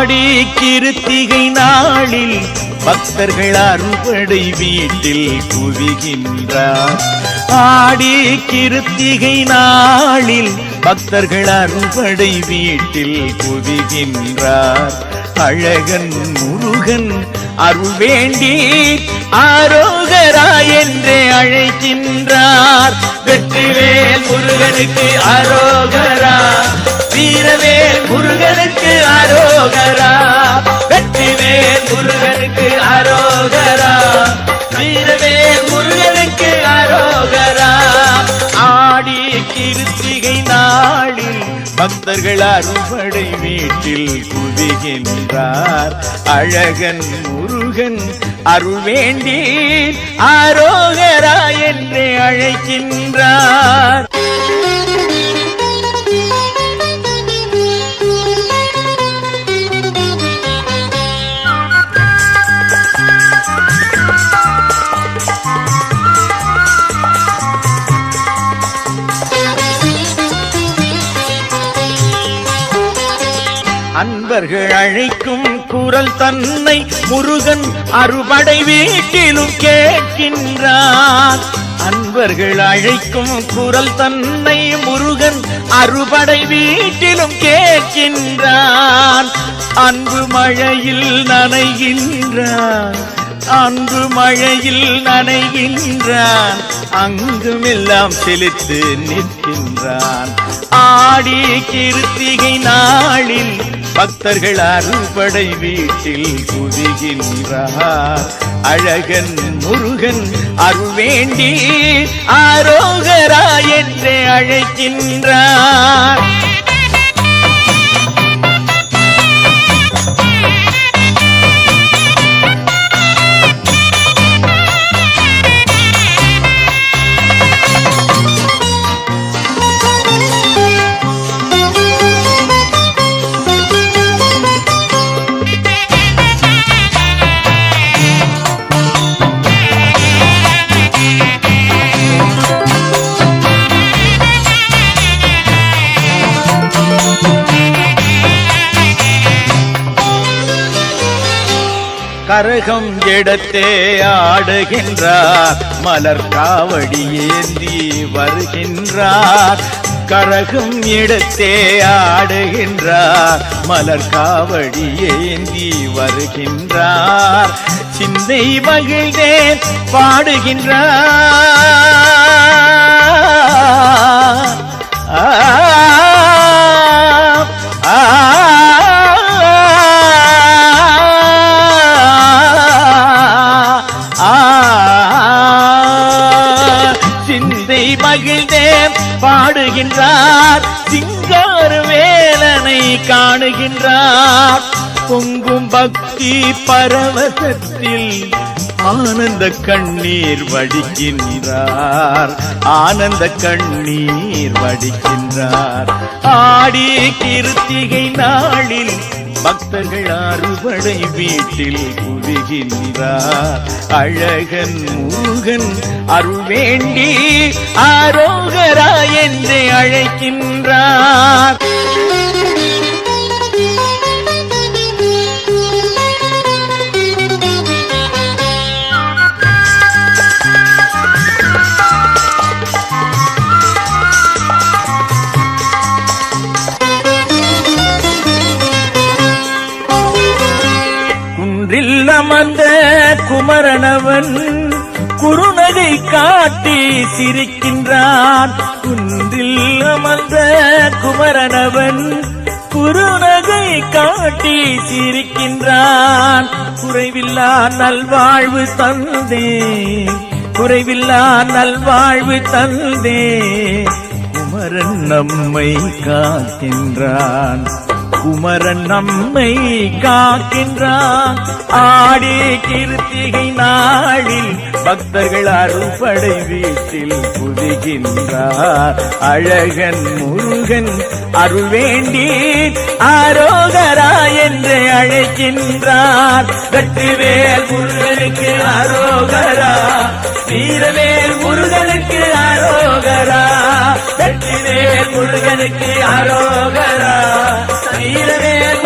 ஆடி கிருத்திகை நாளில் பக்தர்கள் அறுபடை வீட்டில் குவிகின்றார். ஆடி கிருத்திகை நாளில் பக்தர்கள் அறுபடை வீட்டில் குவிகின்றார். அழகன் முருகன் அருள் வேண்டி ஆரோகரா என்றே அழைக்கின்றார். வெற்றிவேல் முருகனுக்கு அரோகரா, வீரவேல் முருகனுக்கு அரோகரா. வெற்றிவேல் முருகனுக்கு அரோகரா, வீரவேல் முருகனுக்கு அரோகரா. ஆடி கிருத்திகை நாளில் பக்தர்கள் அறுபடை வீட்டில் குவிகின்றார். அழகன் முருகன் அருள் வேண்டி ஆரோகரா என்றே அழைக்கின்றார். அன்பர்கள் அழைக்கும் குரல் தன்னை முருகன் அறுபடை வீட்டிலும் கேட்கின்றான். அன்பர்கள் அழைக்கும் குரல் தன்னை முருகன் அறுபடை வீட்டிலும் கேட்கின்றான். அன்பு மழையில் நனைகின்றான், அன்பு மழையில் நனைகின்றான், அங்குமெல்லாம் செலுத்து நிற்கின்றான். ஆடி கிருத்திகை நாளில் பக்தர்கள் அறுபடை வீட்டில் குவிகின்றார். அழகன் முருகன் அருள் வேண்டி ஆரோகரா என்றே அழைக்கின்றார். கரகம் எடுத்தே ஆடுகின்றார், மலர் காவடி ஏந்தி வருகின்றார். கரகம் எடுத்தே ஆடுகின்றார், மலர் காவடி ஏந்தி வருகின்றார். சிந்தை மகிழ்ந்தே பாடுகின்றார். சிந்தை மகிழ்ந்தே பாடுகின்றார், சிங்கார வேலனை காணுகின்றார். பொங்கும் பக்தி பரவசத்தில் ஆனந்த கண்ணீர் வடிக்கின்றார், ஆனந்த கண்ணீர் வடிக்கின்றார். ஆடி கிருத்திகை நாளில் பக்தர்கள் அறுபடை வீட்டில் குவிகின்றார். அழகன் முருகன் அருள் வேண்டி ஆரோகரா என்றே அழைக்கின்றார். அமர்ந்த குமரனவன் குறுநகை காட்டி சிரிக்கின்றான். குன்றில் அமர்ந்த குமரனவன் குறுநகை காட்டி சிரிக்கின்றான். குறைவில்லா நல்வாழ்வு தந்தே, குறைவில்லா நல்வாழ்வு தந்தே, குமரன் நம்மை காக்கின்றான், குமரன் நம்மை காக்கின்றான். ஆடி கிருத்திகை நாளில் பக்தர்கள் அறுபடை வீட்டில் குவிகின்றார். அழகன் முருகன் அருள் வேண்டி ஆரோகரா என்று அழைக்கின்றார். வெற்றிவேல் முருகனுக்கு அரோகரா, வீரவேல் முருகனுக்கு அரோகரா. வெற்றிவேல் முருகனுக்கு அரோகரா, வீரவேல்